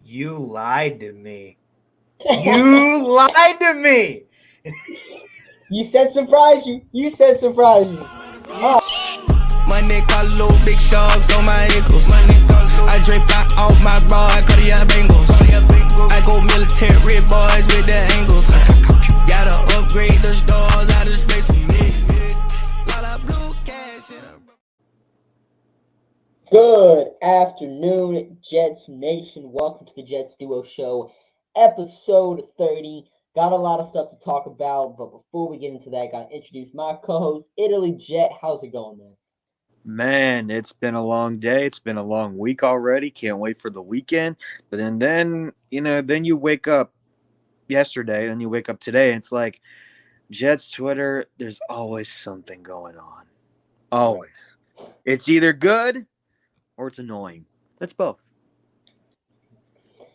You lied to me. You lied to me. You said surprise you. You said surprise you. My neck got little big sharks on my ankles. I drape out off my bra, I cut your bangles. I go military boys with the angles. Gotta upgrade the stars out of space for me. Lot of blue cash in a Good afternoon, Jets Nation. Welcome to the Jets Duo Show, episode 30. Got a lot of stuff to talk about, but before we get into that, I got to introduce my co-host, Italy Jet. How's it going, man? Man, it's been a long day. It's been a long week already. Can't wait for the weekend. But then you wake up yesterday and you wake up today and it's like Jets Twitter, there's always something going on. Always. It's either good or it's annoying. It's both.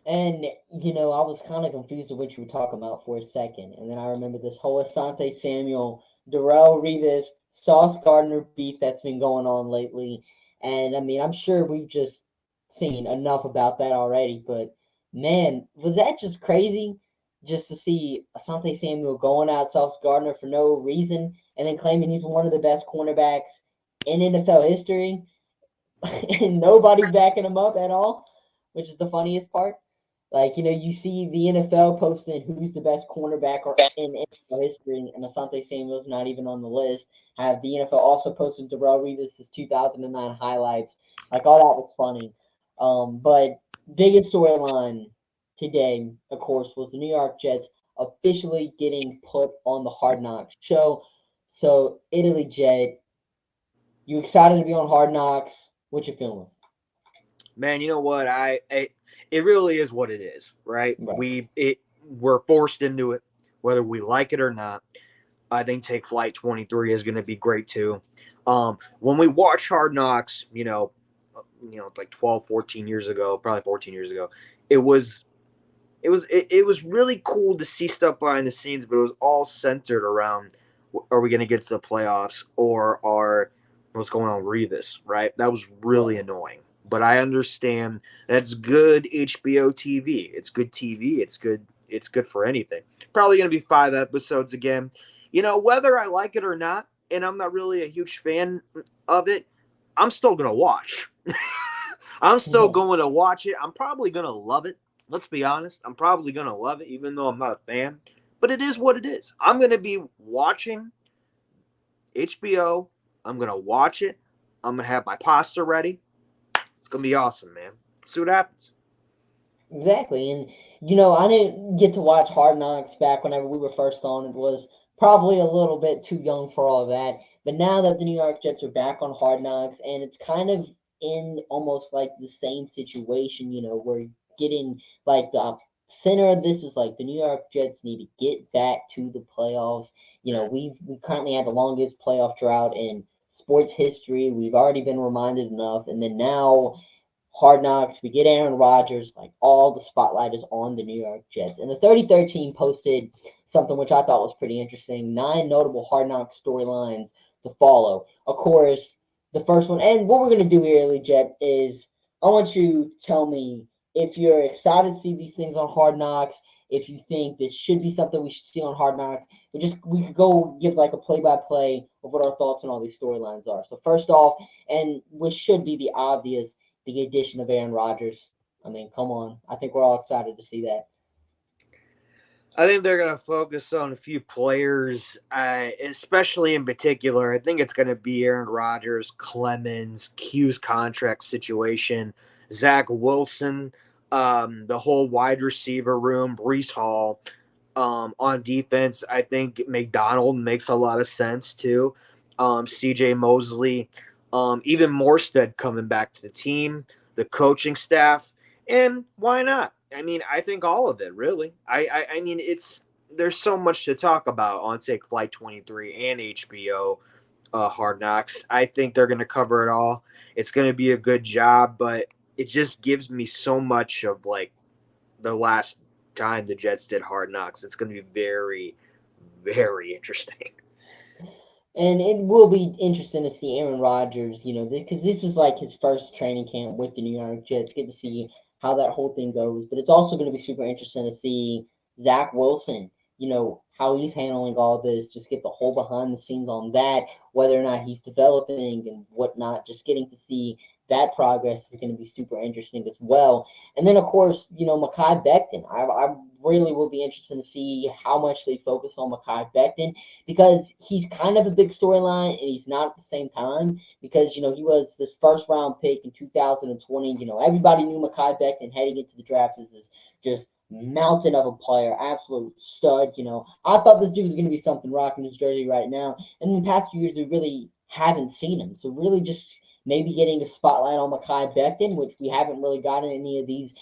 And, I was kind of confused with what you were talking about for a second. And then I remember this whole Asante Samuel, Darrell Revis, Sauce Gardner beef that's been going on lately. And, I'm sure we've just seen enough about that already. But, man, was that just crazy? Just to see Asante Samuel going at Sauce Gardner for no reason and then claiming he's one of the best cornerbacks in NFL history. And nobody backing him up at all, which is the funniest part. Like, you see the NFL posting who's the best cornerback in NFL history, and Asante Samuel's not even on the list. Have the NFL also posted Darrell Revis' 2009 highlights. Like, all that was funny. But biggest storyline today, of course, was the New York Jets officially getting put on the Hard Knocks show. So, Italy Jet, you excited to be on Hard Knocks? What you feeling? Man, you know what? It really is what it is, right? We're forced into it, whether we like it or not. I think Take Flight 23 is going to be great too. When we watch Hard Knocks, like 12, 14 years ago, probably 14 years ago, it was really cool to see stuff behind the scenes, but it was all centered around: are we going to get to the playoffs, or what's going on with Revis, right? That was really annoying. But I understand that's good HBO TV. It's good TV. It's good. It's good for anything. Probably going to be 5 episodes again. Whether I like it or not, and I'm not really a huge fan of it, I'm still going to watch. I'm still going to watch it. I'm probably going to love it. Let's be honest. I'm probably going to love it, even though I'm not a fan. But it is what it is. I'm going to be watching HBO. I'm going to watch it. I'm going to have my pasta ready. It's going to be awesome, man. See what happens. Exactly. And, I didn't get to watch Hard Knocks back whenever we were first on. It was probably a little bit too young for all of that. But now that the New York Jets are back on Hard Knocks, and it's kind of in almost like the same situation, we're getting like the center of this is like the New York Jets need to get back to the playoffs. We currently have the longest playoff drought in sports history. We've already been reminded enough. And then now Hard Knocks, we get Aaron Rodgers, like all the spotlight is on the New York Jets. And the 3013 posted something which I thought was pretty interesting: 9 notable Hard Knocks storylines to follow. Of course, the first one, and what we're going to do here, Ellie Jet, is I want you to tell me if you're excited to see these things on Hard Knocks, if you think this should be something we should see on Hard Knocks. We could go give like a play-by-play of what our thoughts on all these storylines are. So first off, and which should be the obvious, the addition of Aaron Rodgers. Come on. I think we're all excited to see that. I think they're going to focus on a few players, especially in particular. I think it's going to be Aaron Rodgers, Clemens, Q's contract situation, Zach Wilson, the whole wide receiver room, Brees Hall. On defense, I think McDonald makes a lot of sense too. CJ Mosley, even Morstead coming back to the team, the coaching staff, and why not? I think all of it, really. There's so much to talk about on Take Flight 23 and HBO Hard Knocks. I think they're going to cover it all. It's going to be a good job, but it just gives me so much of like the last time the Jets did Hard Knocks. It's going to be very, very interesting. And it will be interesting to see Aaron Rodgers, because this is like his first training camp with the New York Jets. Get to see how that whole thing goes. But it's also going to be super interesting to see Zach Wilson, how he's handling all this, just get the whole behind the scenes on that, whether or not he's developing and whatnot, just getting to see that progress is going to be super interesting as well. And then, of course, Mekhi Becton. I really will be interested to see how much they focus on Mekhi Becton because he's kind of a big storyline and he's not at the same time because, he was this first round pick in 2020. Everybody knew Mekhi Becton heading into the draft as this just mountain of a player, absolute stud. I thought this dude was going to be something rocking his jersey right now. And in the past few years, we really haven't seen him. So really just maybe getting a spotlight on Mekhi Becton, which we haven't really gotten any of these,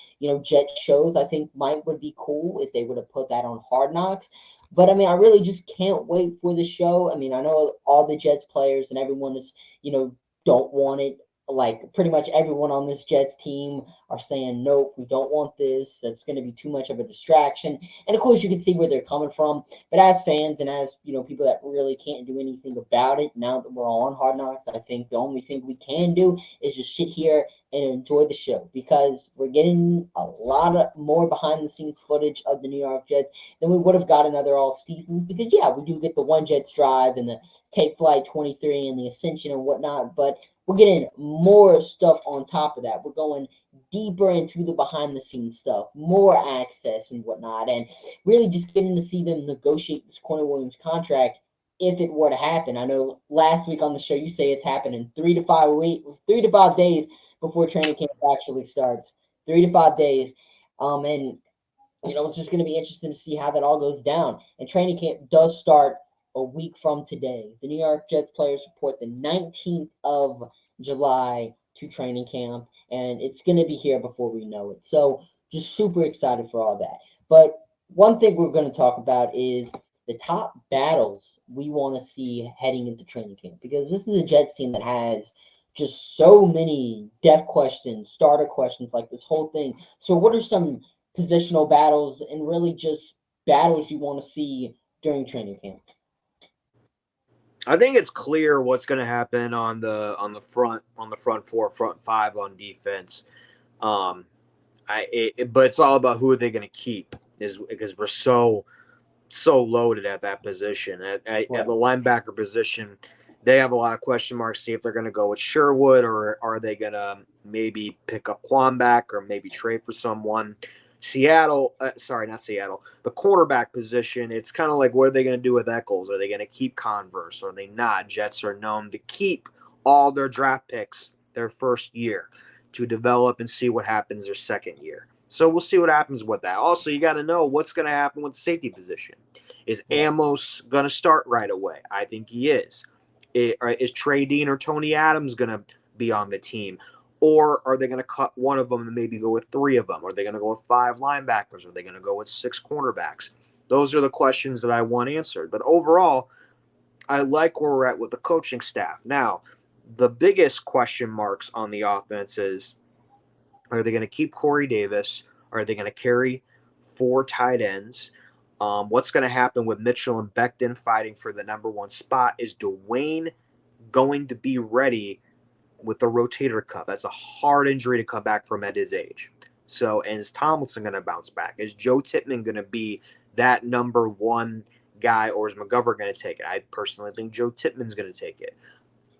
Jet shows, I think would be cool if they would have put that on Hard Knocks. But I mean, I really just can't wait for the show. I mean, I know all the Jets players and everyone is, don't want it. Like pretty much everyone on this Jets team are saying, nope, we don't want this. That's going to be too much of a distraction. And of course, you can see where they're coming from. But as fans and as, people that really can't do anything about it, now that we're all on Hard Knocks, I think the only thing we can do is just sit here and enjoy the show because we're getting a lot of more behind the scenes footage of the New York Jets than we would have gotten other off seasons because, yeah, we do get the One Jets Drive and the Take Flight 23 and the Ascension and whatnot, but we're getting more stuff on top of that. We're going deeper into the behind the scenes stuff, more access and whatnot, and really just getting to see them negotiate this Corner Williams contract if it were to happen. I know last week on the show you say it's happening 3 to 5 days before training camp actually starts. 3 to 5 days. And it's just going to be interesting to see how that all goes down. And training camp does start a week from today. The New York Jets players report the 19th of July to training camp, and it's going to be here before we know it. So just super excited for all that. But one thing we're going to talk about is the top battles we want to see heading into training camp because this is a Jets team that has just so many depth questions, starter questions, like this whole thing. So what are some positional battles and really just battles you want to see during training camp? I think it's clear what's going to happen on the front 4, front 5 on defense. But it's all about who are they going to keep is because we're so loaded at that position at the linebacker position. They have a lot of question marks. See if they're going to go with Sherwood or are they going to maybe pick up Quan back or maybe trade for someone. Not Seattle, the quarterback position, it's kind of like what are they going to do with Eccles? Are they going to keep Converse? Or are they not? Jets are known to keep all their draft picks their first year to develop and see what happens their second year. So we'll see what happens with that. Also, you got to know what's going to happen with the safety position. Is Amos going to start right away? I think he is. Is Trey Dean or Tony Adams going to be on the team? Or are they going to cut one of them and maybe go with 3 of them? Are they going to go with 5 linebackers? Are they going to go with 6 cornerbacks? Those are the questions that I want answered. But overall, I like where we're at with the coaching staff. Now, the biggest question marks on the offense is, are they going to keep Corey Davis? Are they going to carry 4 tight ends? What's going to happen with Mitchell and Becton fighting for the number 1 spot? Is Dwayne going to be ready with the rotator cuff? That's a hard injury to come back from at his age. So, and is Tomlinson going to bounce back? Is Joe Tippmann going to be that number 1 guy, or is McGovern going to take it? I personally think Joe Tippmann's going to take it.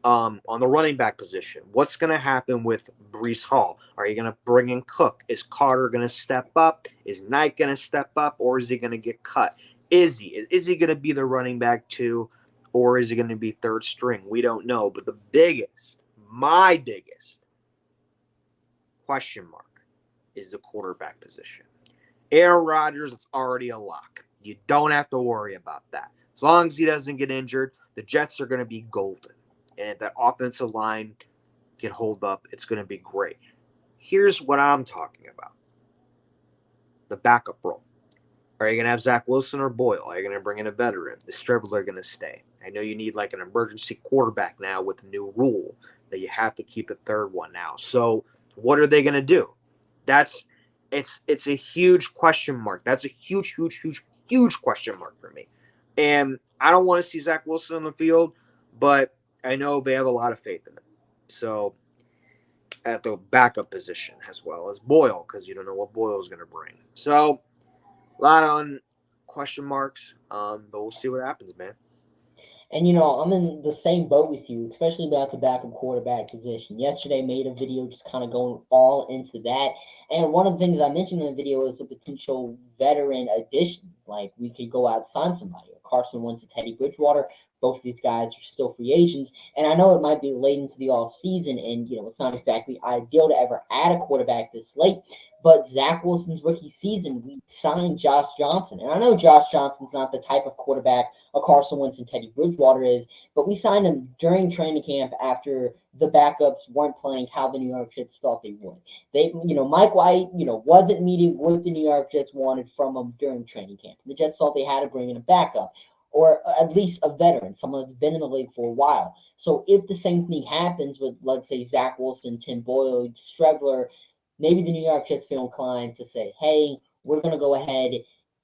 On the running back position, what's going to happen with Breece Hall? Are you going to bring in Cook? Is Carter going to step up? Is Knight going to step up, or is he going to get cut? Is he going to be the running back 2, or is he going to be 3rd string? We don't know. But my biggest question mark is the quarterback position. Aaron Rodgers, it's already a lock. You don't have to worry about that. As long as he doesn't get injured, the Jets are going to be golden. And if that offensive line can hold up, it's going to be great. Here's what I'm talking about. The backup role. Are you going to have Zach Wilson or Boyle? Are you going to bring in a veteran? Is Striveler going to stay? I know you need like an emergency quarterback now with the new rule that you have to keep a 3rd one now. So what are they going to do? It's a huge question mark. That's a huge question mark for me. And I don't want to see Zach Wilson on the field, but I know they have a lot of faith in him. So at the backup position as well as Boyle, because you don't know what Boyle's going to bring. So a lot on question marks, but we'll see what happens, man. And, I'm in the same boat with you, especially about the backup quarterback position. Yesterday, made a video just kind of going all into that. And one of the things I mentioned in the video is a potential veteran addition. Like, we could go out and sign somebody. Carson Wentz and Teddy Bridgewater. Both of these guys are still free agents. And I know it might be late into the offseason, and, it's not exactly ideal to ever add a quarterback this late. But Zach Wilson's rookie season, we signed Josh Johnson. And I know Josh Johnson's not the type of quarterback a Carson Wentz and Teddy Bridgewater is, but we signed him during training camp after the backups weren't playing how the New York Jets thought they would. Mike White, wasn't meeting what the New York Jets wanted from him during training camp. The Jets thought they had to bring in a backup, or at least a veteran, someone that's been in the league for a while. So if the same thing happens with, let's say, Zach Wilson, Tim Boyle, Strebler, maybe the New York Jets feel inclined to say, hey, we're going to go ahead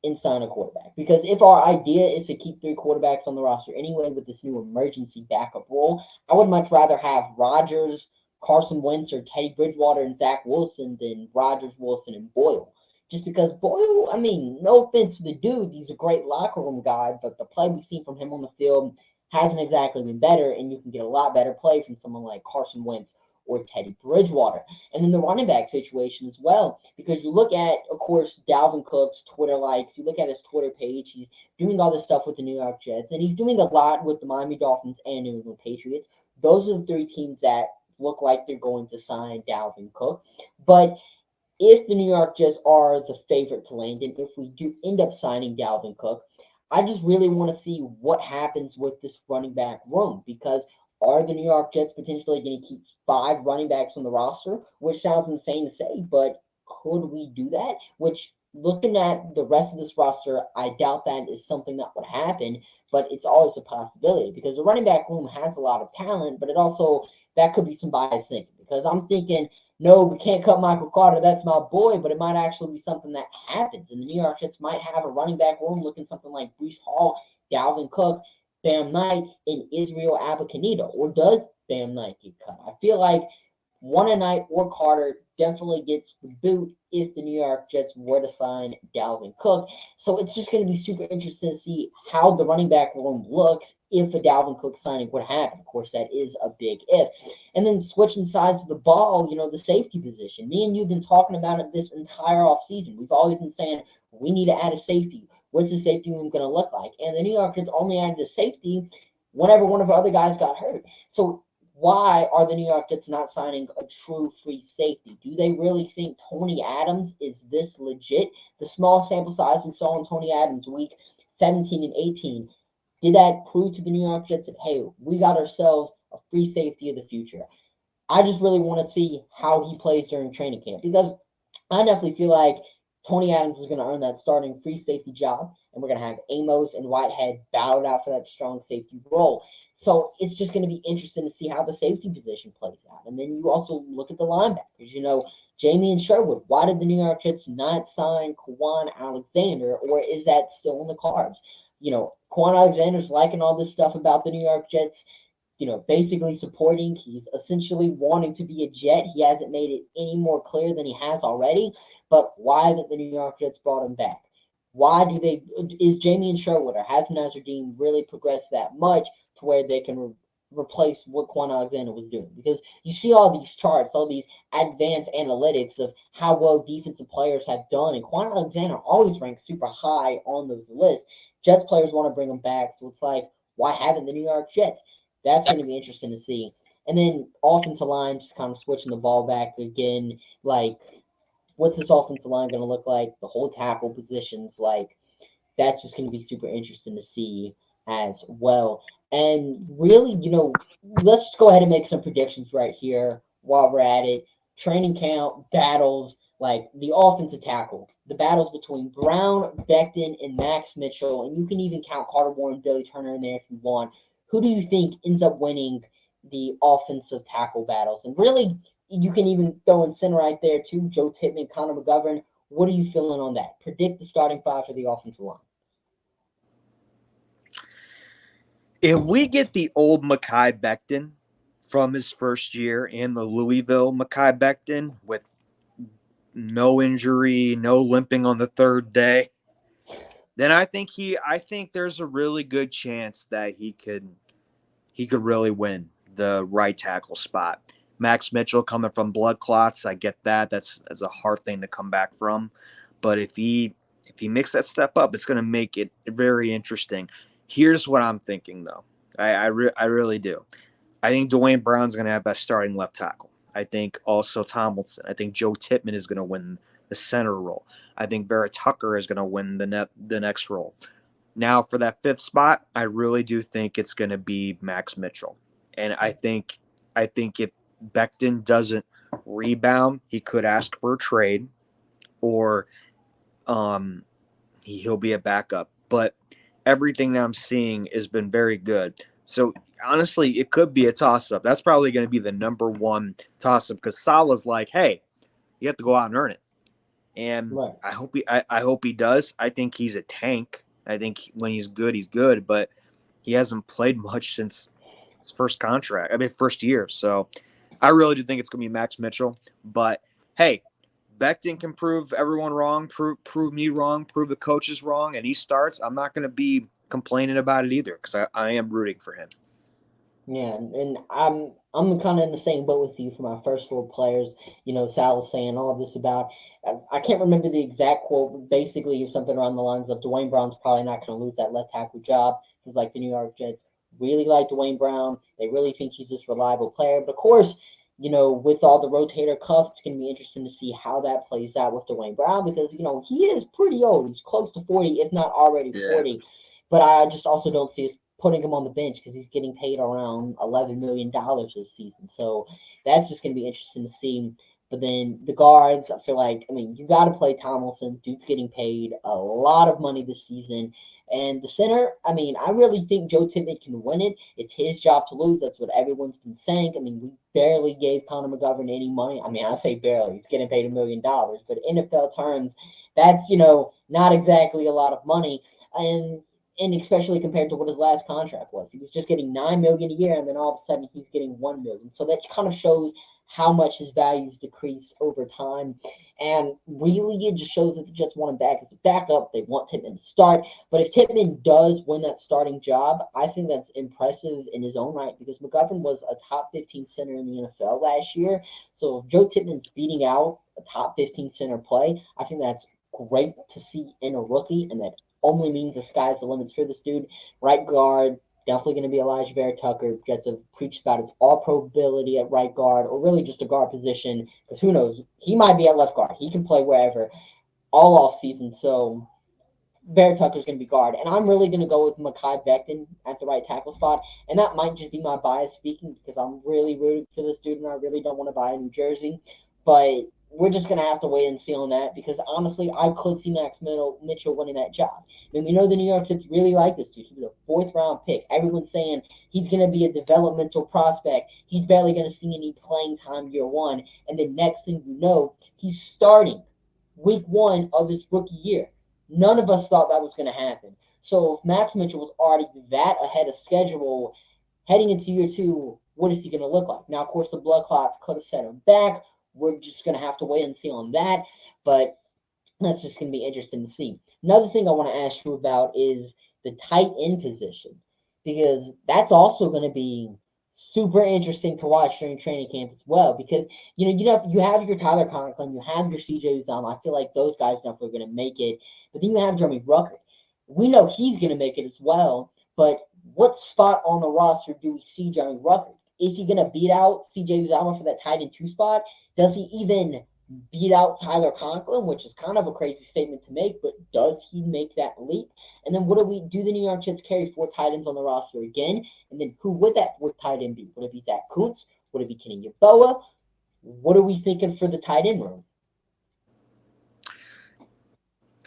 and sign a quarterback. Because if our idea is to keep 3 quarterbacks on the roster anyway with this new emergency backup rule, I would much rather have Rodgers, Carson Wentz, or Teddy Bridgewater and Zach Wilson than Rodgers, Wilson, and Boyle. Just because Boyle, no offense to the dude, he's a great locker room guy, but the play we've seen from him on the field hasn't exactly been better, and you can get a lot better play from someone like Carson Wentz or Teddy Bridgewater. And then the running back situation as well, because you look at, of course, Dalvin Cook's Twitter likes, you look at his Twitter page, he's doing all this stuff with the New York Jets, and he's doing a lot with the Miami Dolphins and New England Patriots. Those are the 3 teams that look like they're going to sign Dalvin Cook. But if the New York Jets are the favorite to land, and if we do end up signing Dalvin Cook, I just really want to see what happens with this running back room, because are the New York Jets potentially going to keep 5 running backs on the roster? Which sounds insane to say, but could we do that? Which, looking at the rest of this roster, I doubt that is something that would happen, but it's always a possibility, because the running back room has a lot of talent, but it also, that could be some biased thinking, because I'm thinking, no, we can't cut Michael Carter, that's my boy, but it might actually be something that happens, and the New York Jets might have a running back room looking something like Breece Hall, Dalvin Cook, Bam Knight, and Israel Abacanita, or does Bam Knight get cut? I feel like one a Knight or Carter definitely gets the boot if the New York Jets were to sign Dalvin Cook. So it's just going to be super interesting to see how the running back room looks if a Dalvin Cook signing would happen. Of course, that is a big if. And then switching sides of the ball, the safety position. Me and you have been talking about it this entire offseason. We've always been saying we need to add a safety. What's the safety room going to look like? And the New York Jets only added a safety whenever one of our other guys got hurt. So why are the New York Jets not signing a true free safety? Do they really think Tony Adams is this legit? The small sample size we saw in Tony Adams week 17 and 18, did that prove to the New York Jets that, hey, we got ourselves a free safety of the future? I just really want to see how he plays during training camp, because I definitely feel like Tony Adams is going to earn that starting free safety job, and we're going to have Amos and Whitehead battled out for that strong safety role. So it's just going to be interesting to see how the safety position plays out. And then you also look at the linebackers. Jamie and Sherwood. Why did the New York Jets not sign Quan Alexander, or is that still in the cards? Quan Alexander's liking all this stuff about the New York Jets, basically supporting. He's essentially wanting to be a Jet. He hasn't made it any more clear than he has already. But why haven't the New York Jets brought him back? Why is Jamie and Sherwood or has Nazardine really progressed that much to where they can replace what Quan Alexander was doing? Because you see all these charts, all these advanced analytics of how well defensive players have done, and Quan Alexander always ranks super high on those lists. Jets players want to bring him back, so it's like, why haven't the New York Jets? That's going to be interesting to see. And then offensive line, just kind of switching the ball back again, like, what's this offensive line going to look like? The whole tackle positions, that's just going to be super interesting to see as well. And really, let's just go ahead and make some predictions right here while we're at it. Training camp, battles, like the offensive tackle, the battles between Brown, Becton, and Max Mitchell, and you can even count Carter Warren, Billy Turner in there if you want. Who do you think ends up winning the offensive tackle battles? And really, you can even throw in center right there too, Joe Tippmann, Connor McGovern. What are you feeling on that? Predict the starting 5 for the offensive line. If we get the old Mekhi Becton from his first year in the Louisville Mekhi Becton with no injury, no limping on the third day, then I think there's a really good chance that he could really win the right tackle spot. Max Mitchell coming from blood clots, I get that. That's a hard thing to come back from. But if he makes that step up, it's going to make it very interesting. Here's what I'm thinking, though. I really do. I think Dwayne Brown's going to have that starting left tackle. I think also Tomlinson. I think Joe Tippmann is going to win the center role. I think Barrett Tucker is going to win the next role. Now, for that fifth spot, I really do think it's going to be Max Mitchell. And I think if Becton doesn't rebound, he could ask for a trade, or he'll be a backup. But everything that I'm seeing has been very good. So honestly, it could be a toss-up. That's probably going to be the number one toss-up because Salah's like, hey, you have to go out and earn it. And right. I hope he does. I think he's a tank. I think when he's good, but he hasn't played much since his first year. So I really do think it's going to be Max Mitchell. But, hey, Becton can prove everyone wrong, prove me wrong, prove the coaches wrong, and he starts. I'm not going to be complaining about it either because I am rooting for him. Yeah, and I'm kind of in the same boat with you for my first four players. Sal was saying all of this about, I can't remember the exact quote, but basically something around the lines of Dwayne Brown's probably not going to lose that left tackle job because, like, the New York Jets really like Dwayne Brown. They really think he's this reliable player. But, of course, with all the rotator cuff, it's going to be interesting to see how that plays out with Dwayne Brown because, he is pretty old. He's close to 40, if not already 40. But I just also don't see us putting him on the bench because he's getting paid around $11 million this season. So that's just going to be interesting to see. But then the guards, I feel like, you got to play Tomlinson. Dude's getting paid a lot of money this season. And the center, I really think Joe Tippmann can win it. It's his job to lose. That's what everyone's been saying. We barely gave Connor McGovern any money. I say barely. He's getting paid $1 million. But NFL terms, that's, not exactly a lot of money. And especially compared to what his last contract was. He was just getting $9 million a year, and then all of a sudden he's getting $1 million. So that kind of shows how much his value's decreased over time. And really, it just shows that the Jets want him back as a backup. They want Tippmann to start. But if Tippmann does win that starting job, I think that's impressive in his own right because McGovern was a top 15 center in the NFL last year. So if Joe Tippmann's beating out a top 15 center play, I think that's great to see in a rookie, and that only means the sky's the limits for this dude. Right guard, definitely going to be Elijah Barrett Tucker. Jets have preached about his all-pro ability at right guard, or really just a guard position, because who knows? He might be at left guard. He can play wherever all off season. So Barrett Tucker's going to be guard. And I'm really going to go with Mekhi Becton at the right tackle spot. And that might just be my bias speaking because I'm really rooting for this dude and I really don't want to buy a New Jersey. But we're just going to have to wait and see on that because, honestly, I could see Max Mitchell winning that job. We know the New York Jets really like this dude. He's a fourth-round pick. Everyone's saying he's going to be a developmental prospect. He's barely going to see any playing time year one. And the next thing you know, he's starting week one of his rookie year. None of us thought that was going to happen. So if Max Mitchell was already that ahead of schedule heading into year two, what is he going to look like? Now, of course, the blood clots could have set him back. We're just going to have to wait and see on that. But that's just going to be interesting to see. Another thing I want to ask you about is the tight end position, because that's also going to be super interesting to watch during training camp as well. Because you have your Tyler Conklin, you have your CJ Uzomah. I feel like those guys definitely are going to make it. But then you have Jeremy Ruckert. We know he's going to make it as well. But what spot on the roster do we see Jeremy Ruckert? Is he going to beat out CJ Uzomah for that tight end 2 spot? Does he even beat out Tyler Conklin, which is kind of a crazy statement to make, but does he make that leap? And then what do the New York Jets carry 4 tight ends on the roster again? And then who would that 4th tight end be? Would it be Zach Kuntz? Would it be Kenny Yeboah? What are we thinking for the tight end room?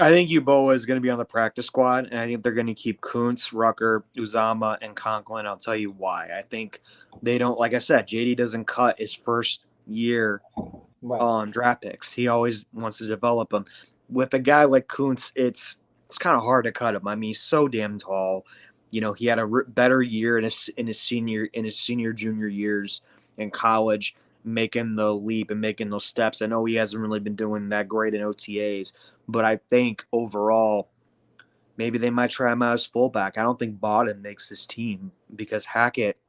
I think Yeboah is going to be on the practice squad, and I think they're going to keep Kuntz, Rucker, Uzomah, and Conklin. I'll tell you why. I think they don't, like I said, JD doesn't cut his first year on draft picks. He always wants to develop them. With a guy like Kuntz, it's kind of hard to cut him. He's so damn tall. He had a better year in his senior junior years in college, making the leap and making those steps. I know he hasn't really been doing that great in OTAs, but I think overall maybe they might try him out as fullback. I don't think Bodden makes this team because Hackett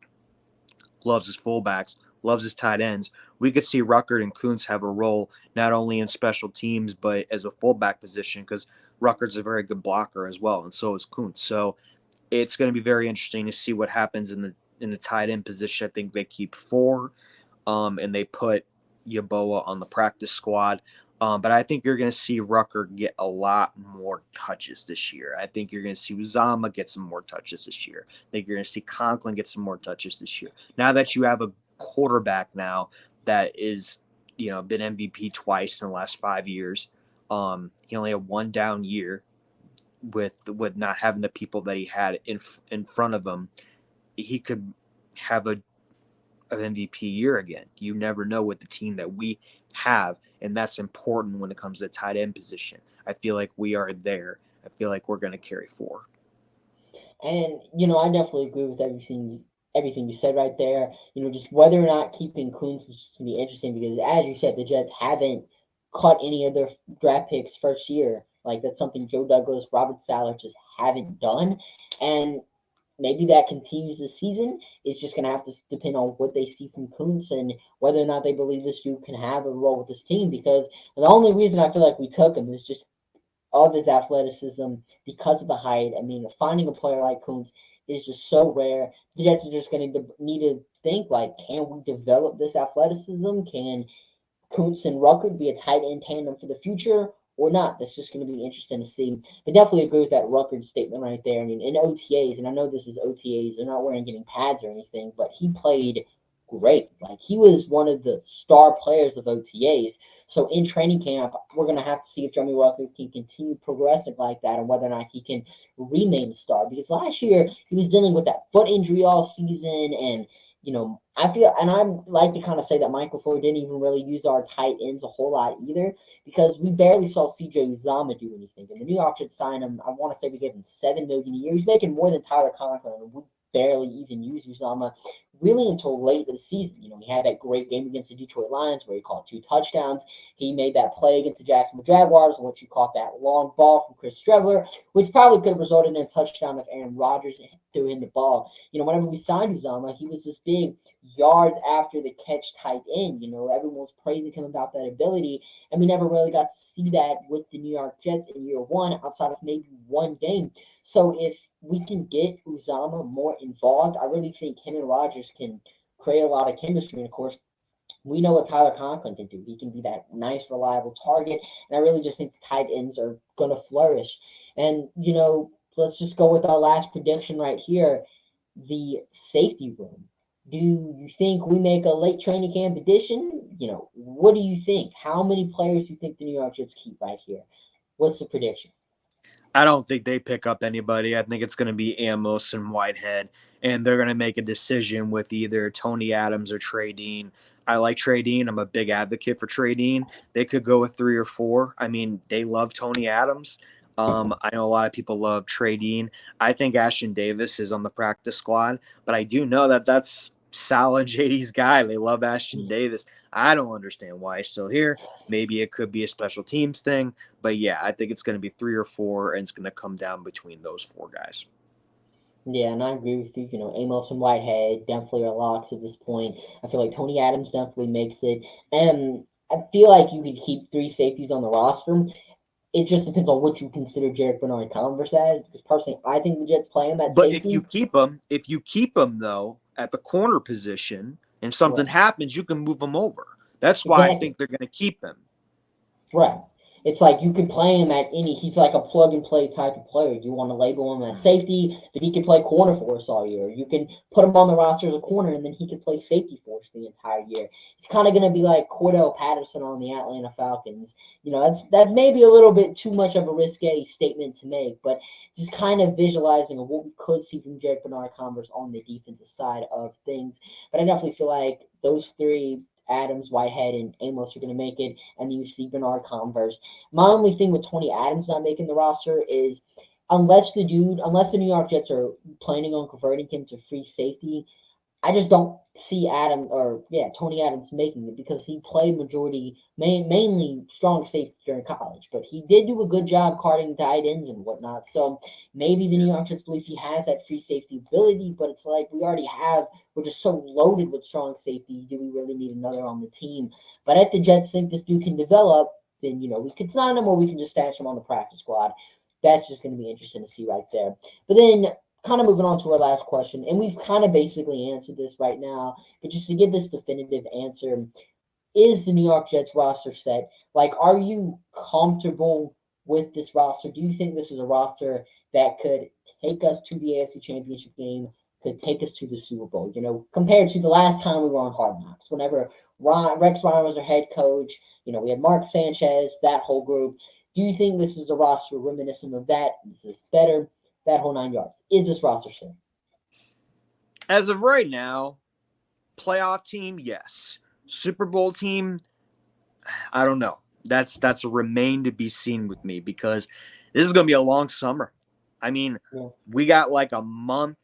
loves his fullbacks, loves his tight ends. We could see Ruckert and Kuntz have a role not only in special teams but as a fullback position because Ruckert's a very good blocker as well, and so is Kuntz. So it's going to be very interesting to see what happens in the tight end position. I think they keep 4, and they put Yeboah on the practice squad. But I think you're going to see Rucker get a lot more touches this year. I think you're going to see Uzama get some more touches this year. I think you're going to see Conklin get some more touches this year. Now that you have a quarterback now that is, been MVP twice in the last 5 years, he only had one down year with not having the people that he had in front of him. He could have an MVP year again. You never know with the team that we have, and that's important when it comes to tight end position. I feel like we are there. I feel like we're going to carry 4. And I definitely agree with everything you said right there. Just whether or not keeping Kuntz is just gonna be interesting because, as you said, the Jets haven't cut any of their draft picks first year. Like that's something Joe Douglas, Robert Saleh just haven't done, and maybe that continues this season. It's just going to have to depend on what they see from Kuntz and whether or not they believe this dude can have a role with this team. Because the only reason I feel like we took him is just of his athleticism because of the height. I mean, finding a player like Kuntz is just so rare. The Jets are just going to need to think like, can we develop this athleticism? Can Kuntz and Ruckert be a tight end tandem for the future or not? That's just going to be interesting to see. But definitely agree with that Ruckert statement right there. I mean, in OTAs, and I know this is OTAs, they're not wearing any pads or anything, but he played great. Like he was one of the star players of OTAs. So in training camp, we're going to have to see if Jeremy Ruckert can continue progressing like that and whether or not he can remain a star. Because last year, he was dealing with that foot injury all season and I feel, and I like to kind of say that Michael Floyd didn't even really use our tight ends a whole lot either because we barely saw CJ Uzama do anything. And the New York Jets signed him, I want to say we gave him $7 million a year. He's making more than Tyler Conklin, and we barely even used Uzama really until late in the season. He had that great game against the Detroit Lions where he caught 2 touchdowns. He made that play against the Jacksonville Jaguars in which he caught that long ball from Chris Streveler, which probably could have resulted in a touchdown if Aaron Rodgers threw him the ball. Whenever we signed Uzama, he was this big yards after the catch tight end. Everyone was praising him about that ability, and we never really got to see that with the New York Jets in year one outside of maybe one game. So if we can get Uzama more involved, I really think him and Rodgers can create a lot of chemistry. And of course, we know what Tyler Conklin can do. He can be that nice, reliable target. And I really just think the tight ends are going to flourish. And, let's just go with our last prediction right here, the safety room. Do you think we make a late training camp addition? What do you think? How many players do you think the New York Jets keep right here? What's the prediction? I don't think they pick up anybody. I think it's going to be Amos and Whitehead, and they're going to make a decision with either Tony Adams or Trey Dean. I like Trey Dean. I'm a big advocate for Trey Dean. They could go with 3 or 4. I mean, they love Tony Adams. I know a lot of people love Trey Dean. I think Ashton Davis is on the practice squad, but I do know that that's Sal and JD's guy. They love Ashton Davis. I don't understand why he's still here. Maybe it could be a special teams thing. But yeah, I think it's going to be 3 or 4, and it's going to come down between those 4 guys. Yeah, and I agree with you. Amos and Whitehead definitely are locks at this point. I feel like Tony Adams definitely makes it. And I feel like you could keep 3 safeties on the roster. It just depends on what you consider Jarek Bernard Converse as. Because personally, I think the Jets play him at but safety. If you keep him though at the corner position, and something happens, you can move him over. That's why I think they're going to keep him. Right. It's like you can play him at he's like a plug-and-play type of player. You want to label him as safety, but he can play corner for us all year. You can put him on the roster as a corner, and then he can play safety for us the entire year. It's kind of going to be like Cordell Patterson on the Atlanta Falcons. That's maybe a little bit too much of a risque statement to make, but just kind of visualizing what we could see from Jarek Bernard Converse on the defensive side of things. But I definitely feel like those 3, Adams, Whitehead, and Amos are going to make it, and then you see Bernard Converse. My only thing with Tony Adams not making the roster is unless the New York Jets are planning on converting him to free safety, I just don't see Tony Adams making it because he played mainly strong safety during college, but he did do a good job carding tight ends and whatnot. So maybe the New York Jets believe he has that free safety ability, but it's like we're just so loaded with strong safety. Do we really need another on the team? But if the Jets think this dude can develop, then we could sign him or we can just stash him on the practice squad. That's just going to be interesting to see right there. But then kind of moving on to our last question, and we've kind of basically answered this right now, but just to give this definitive answer, is the New York Jets roster set? Like, are you comfortable with this roster? Do you think this is a roster that could take us to the AFC Championship game, could take us to the Super Bowl, compared to the last time we were on Hard Knocks, whenever Rex Ryan was our head coach, we had Mark Sanchez, that whole group. Do you think this is a roster reminiscent of that? Is this better? That whole 9 yards. Is this roster set? As of right now, playoff team, yes. Super Bowl team, I don't know. That's a remain to be seen with me because this is going to be a long summer. I mean, we got like a month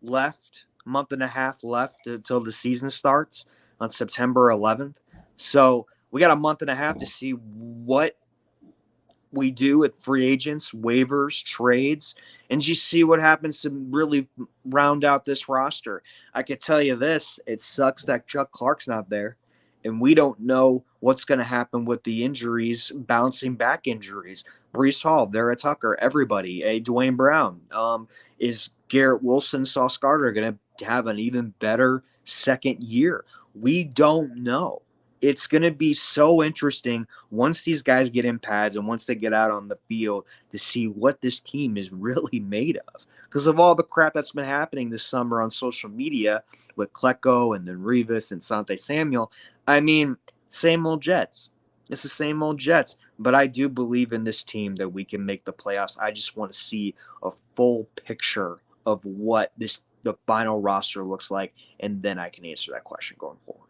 and a half left until the season starts on September 11th. So we got a month and a half to see what we do at free agents, waivers, trades, and just see what happens to really round out this roster. I can tell you this, it sucks that Chuck Clark's not there, and we don't know what's going to happen with the injuries, bouncing back injuries. Breece Hall, Vera Tucker, everybody, Dwayne Brown. Is Garrett Wilson, Sauce Gardner going to have an even better second year? We don't know. It's going to be so interesting once these guys get in pads and once they get out on the field to see what this team is really made of. Because of all the crap that's been happening this summer on social media with Klecko and then Revis and Sante Samuel, I mean, same old Jets. It's the same old Jets. But I do believe in this team that we can make the playoffs. I just want to see a full picture of what the final roster looks like, and then I can answer that question going forward.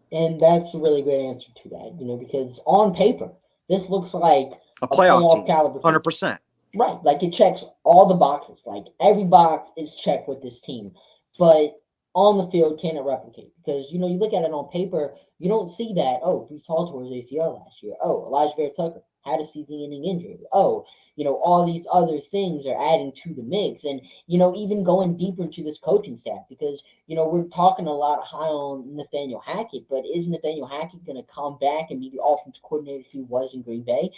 And that's a really great answer to that, because on paper, this looks like a playoff team, caliber 100%. Right, like it checks all the boxes. Like every box is checked with this team. But on the field, can it replicate? Because, you look at it on paper, you don't see that, Breece Hall tore his ACL last year. Elijah Vera Tucker had a season-ending injury. All these other things are adding to the mix. And, even going deeper into this coaching staff, because, we're talking a lot high on Nathaniel Hackett, but is Nathaniel Hackett going to come back and be the offensive coordinator if he was in Green Bay?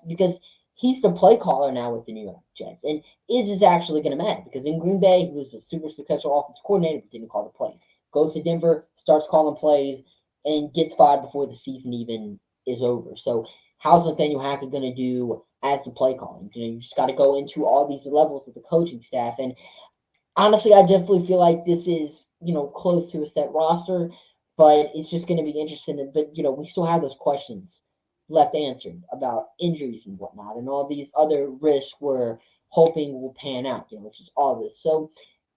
Because he's the play caller now with the New York Jets. And is this actually going to matter? Because in Green Bay, he was a super successful offensive coordinator, but didn't call the plays. Goes to Denver, starts calling plays, and gets fired before the season even is over. So how's Nathaniel Hackett going to do as the play calling? You just got to go into all these levels of the coaching staff. And honestly, I definitely feel like this is, close to a set roster, but it's just going to be interesting. But, we still have those questions left answered about injuries and whatnot and all these other risks we're hoping will pan out, which is all this. So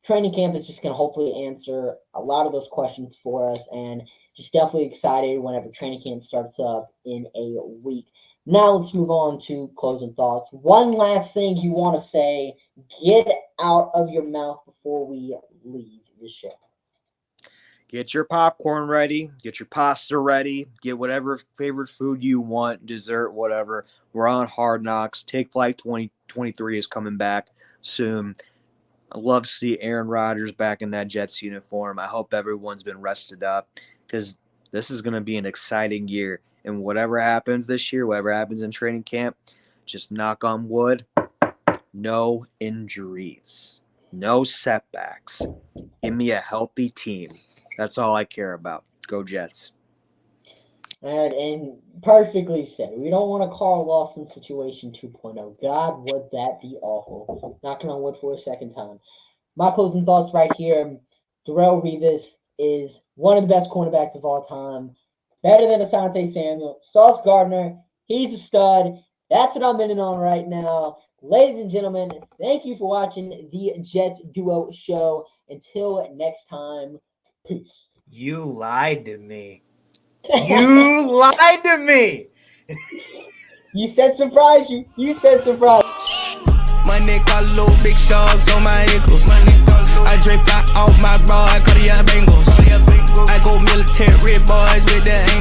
training camp is just going to hopefully answer a lot of those questions for us, and just definitely excited whenever training camp starts up in a week. Now let's move on to closing thoughts. One last thing you want to say, get out of your mouth before we leave this show. Get your popcorn ready. Get your pasta ready. Get whatever favorite food you want, dessert, whatever. We're on Hard Knocks. Take Flight 2023 is coming back soon. I love to see Aaron Rodgers back in that Jets uniform. I hope everyone's been rested up because this is going to be an exciting year. And whatever happens this year, whatever happens in training camp, just knock on wood, no injuries, no setbacks. Give me a healthy team. That's all I care about. Go Jets. And perfectly said. We don't want a Carl Lawson situation 2.0. God, would that be awful. Knocking on wood for a second time. My closing thoughts right here. Darrelle Revis is one of the best cornerbacks of all time. Better than Asante Samuel. Sauce Gardner, he's a stud. That's what I'm in on right now. Ladies and gentlemen, thank you for watching the Jets Duo Show. Until next time, peace. You lied to me. You lied to me. You said surprise. You said surprise. My neck all low, big sharks on my ankles. I drape out off my bra, I cut the bangles. I go military boys with the